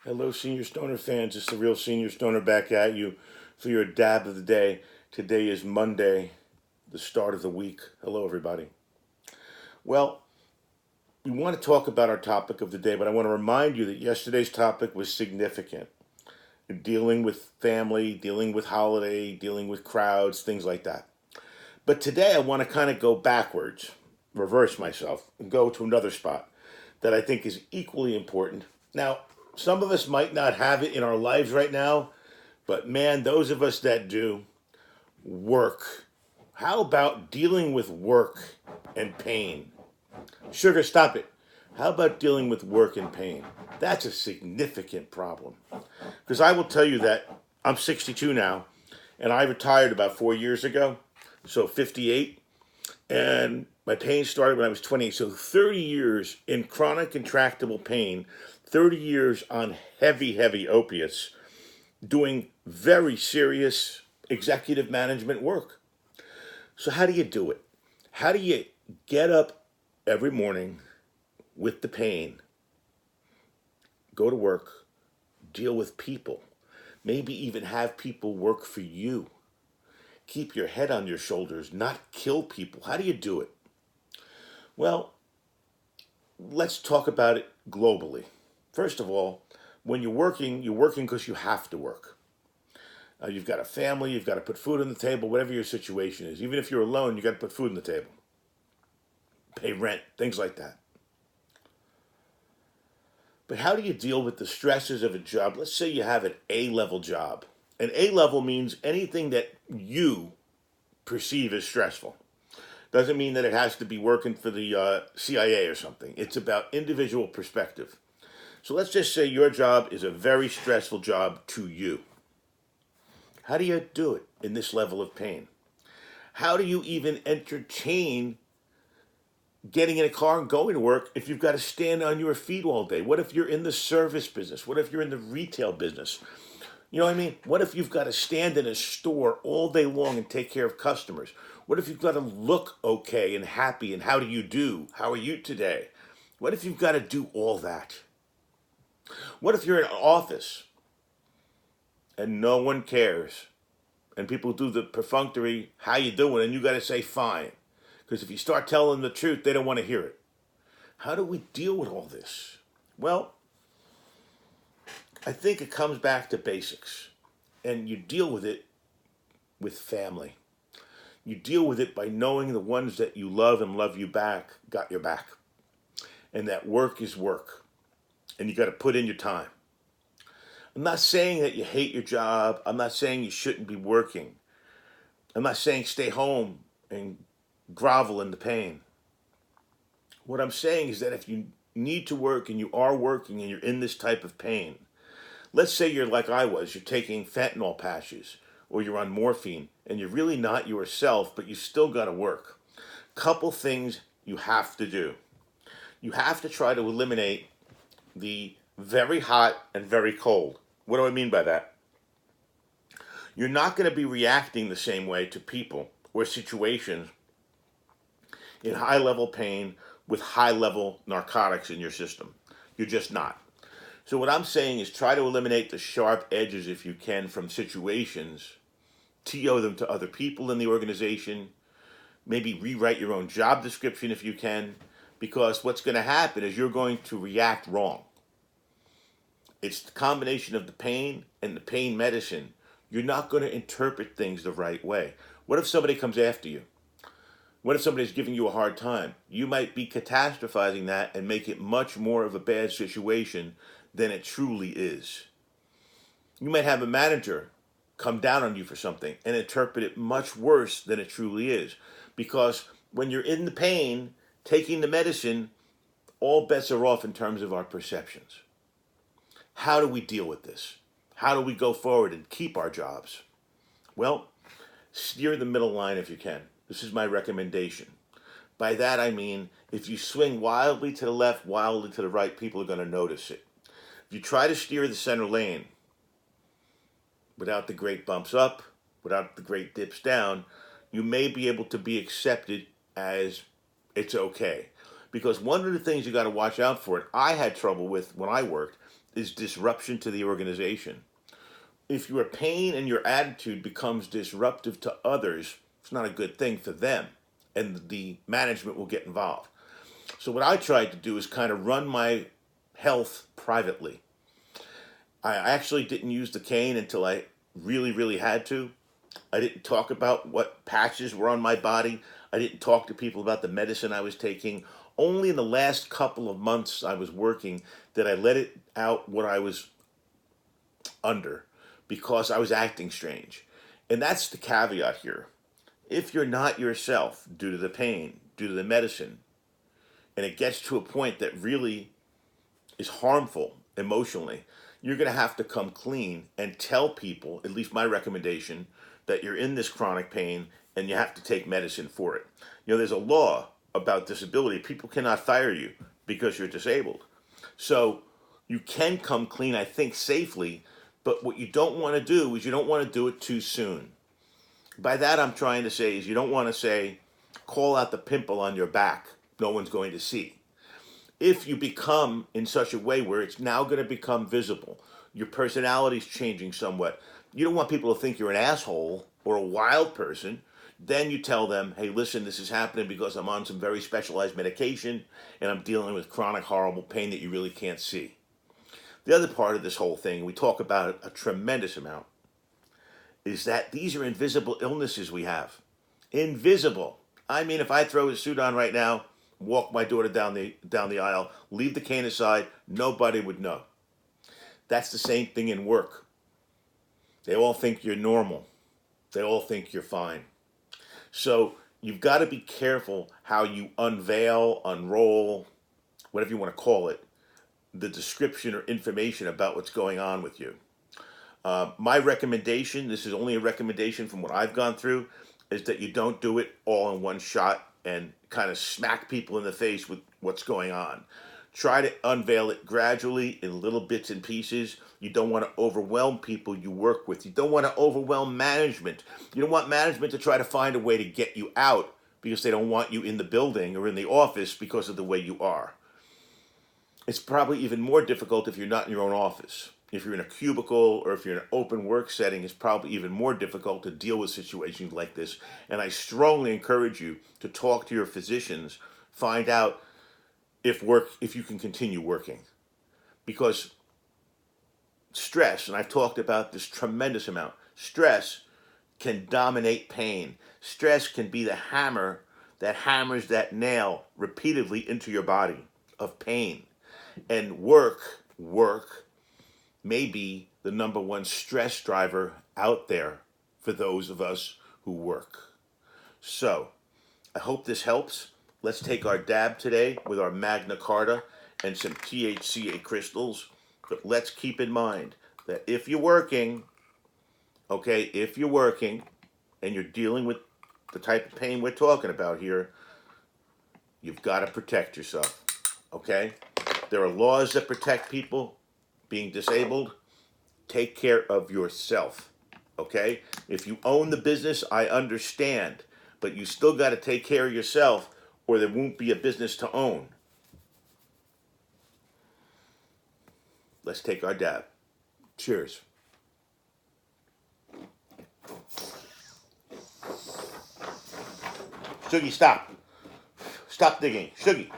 Hello, Senior Stoner fans. It's the real Senior Stoner back at you for your dab of the day. Today is Monday, the start of the week. Hello, everybody. Well, we want to talk about our topic of the day, but I want to remind you that yesterday's topic was significant. Dealing with family, dealing with holiday, dealing with crowds, things like that. But today I want to kind of go backwards, reverse myself, and go to another spot that I think is equally important. Now, some of us might not have it in our lives right now, but man, those of us that do, work. How about dealing with work and pain? Sugar, stop it. How about dealing with work and pain? That's a significant problem. Because I will tell you that I'm 62 now, and I retired about 4 years ago, so 58. And my pain started when I was 20. So 30 years in chronic intractable pain, 30 years on heavy, heavy opiates, doing very serious executive management work. So, how do you do it? How do you get up every morning with the pain, go to work, deal with people, maybe even have people work for you? Keep your head on your shoulders, not kill people. How do you do it? Well, let's talk about it globally. First of all, when you're working because you have to work. You've got a family, you've got to put food on the table, whatever your situation is. Even if you're alone, you got to put food on the table, pay rent, things like that. But how do you deal with the stresses of a job? Let's say you have an A level job. An A level means anything that you perceive as stressful. Doesn't mean that it has to be working for the CIA or something. It's about individual perspective. So let's just say your job is a very stressful job to you. How do you do it in this level of pain? How do you even entertain getting in a car and going to work if you've got to stand on your feet all day? What if you're in the service business? What if you're in the retail business? You know what I mean? What if you've got to stand in a store all day long and take care of customers? What if you've got to look okay and happy and how do you do? How are you today? What if you've got to do all that? What if you're in an office and no one cares and people do the perfunctory, how you doing? And you got to say fine. Because if you start telling the truth, they don't want to hear it. How do we deal with all this? Well, I think it comes back to basics. And you deal with it with family. You deal with it by knowing the ones that you love and love you back got your back. And that work is work. And you got to put in your time. I'm not saying that you hate your job. I'm not saying you shouldn't be working. I'm not saying stay home and grovel in the pain. What I'm saying is that if you need to work and you are working and you're in this type of pain, let's say you're like I was, you're taking fentanyl patches or you're on morphine and you're really not yourself, but you still got to work. Couple things you have to do. You have to try to eliminate the very hot and very cold. What do I mean by that? You're not going to be reacting the same way to people or situations in high level pain with high level narcotics in your system. You're just not. So, what I'm saying is try to eliminate the sharp edges if you can from situations, TO them to other people in the organization, maybe rewrite your own job description if you can, because what's going to happen is you're going to react wrong. It's the combination of the pain and the pain medicine. You're not going to interpret things the right way. What if somebody comes after you? What if somebody's giving you a hard time? You might be catastrophizing that and make it much more of a bad situation than it truly is. You might have a manager come down on you for something and interpret it much worse than it truly is. Because when you're in the pain, taking the medicine, all bets are off in terms of our perceptions. How do we deal with this? How do we go forward and keep our jobs? Well, steer the middle line if you can. This is my recommendation. By that I mean, if you swing wildly to the left, wildly to the right, people are going to notice it. If you try to steer the center lane without the great bumps up, without the great dips down, you may be able to be accepted as it's okay. Because one of the things you got to watch out for, I had trouble with when I worked, is disruption to the organization. If your pain and your attitude becomes disruptive to others, it's not a good thing for them, and the management will get involved. So what I tried to do is kind of run my health privately. I actually didn't use the cane until I really, really had to. I didn't talk about what patches were on my body. I didn't talk to people about the medicine I was taking. Only in the last couple of months I was working did I let it out what I was under, because I was acting strange. And that's the caveat here. If you're not yourself due to the pain, due to the medicine, and it gets to a point that really is harmful emotionally, you're going to have to come clean and tell people, at least my recommendation, that you're in this chronic pain and you have to take medicine for it. You know, there's a law about disability. People cannot fire you because you're disabled. So you can come clean, I think, safely, but what you don't want to do is you don't want to do it too soon. By that, I'm trying to say is you don't want to say, call out the pimple on your back. No one's going to see. If you become in such a way where it's now going to become visible, your personality's changing somewhat, you don't want people to think you're an asshole or a wild person, then you tell them, hey, listen, this is happening because I'm on some very specialized medication and I'm dealing with chronic, horrible pain that you really can't see. The other part of this whole thing, we talk about it a tremendous amount, is that these are invisible illnesses we have. Invisible. I mean, if I throw a suit on right now, walk my daughter down the aisle, leave the cane aside, nobody would know. That's the same thing in work. They all think you're normal. They all think you're fine. So you've got to be careful how you unveil, unroll, whatever you want to call it, the description or information about what's going on with you. My recommendation, this is only a recommendation from what I've gone through, is that you don't do it all in one shot and kind of smack people in the face with what's going on. Try to unveil it gradually in little bits and pieces. You don't want to overwhelm people you work with. You don't want to overwhelm management. You don't want management to try to find a way to get you out because they don't want you in the building or in the office because of the way you are. It's probably even more difficult if you're not in your own office. If you're in a cubicle or if you're in an open work setting, it's probably even more difficult to deal with situations like this. And I strongly encourage you to talk to your physicians, find out if you can continue working. Because stress, and I've talked about this tremendous amount, stress can dominate pain. Stress can be the hammer that hammers that nail repeatedly into your body of pain. And work may be the number one stress driver out there for those of us who work. So, I hope this helps. Let's take our dab today with our Magna Carta and some THCA crystals. But let's keep in mind that if you're working, if you're working and you're dealing with the type of pain we're talking about here, you've got to protect yourself, okay? There are laws that protect people being disabled. Take care of yourself, okay? If you own the business, I understand, but you still got to take care of yourself or there won't be a business to own. Let's take our dab. Cheers. Shuggy, stop. Stop digging. Shuggy.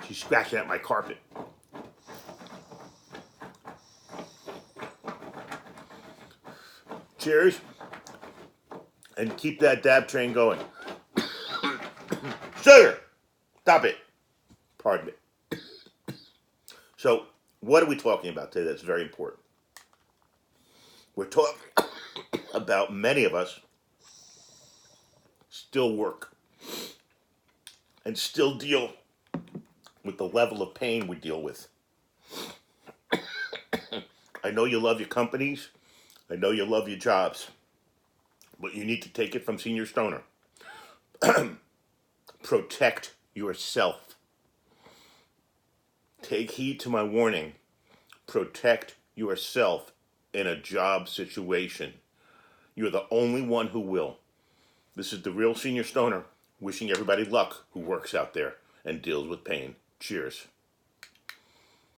She's scratching at my carpet. Cheers. And keep that dab train going. Sugar! Stop it. Pardon me. So, what are we talking about today that's very important? We're talking about many of us still work and still deal with the level of pain we deal with. I know you love your companies. I know you love your jobs. But you need to take it from Senior Stoner. Protect yourself. Take heed to my warning. Protect yourself in a job situation. You're the only one who will. This is the real Senior Stoner wishing everybody luck who works out there and deals with pain. Cheers.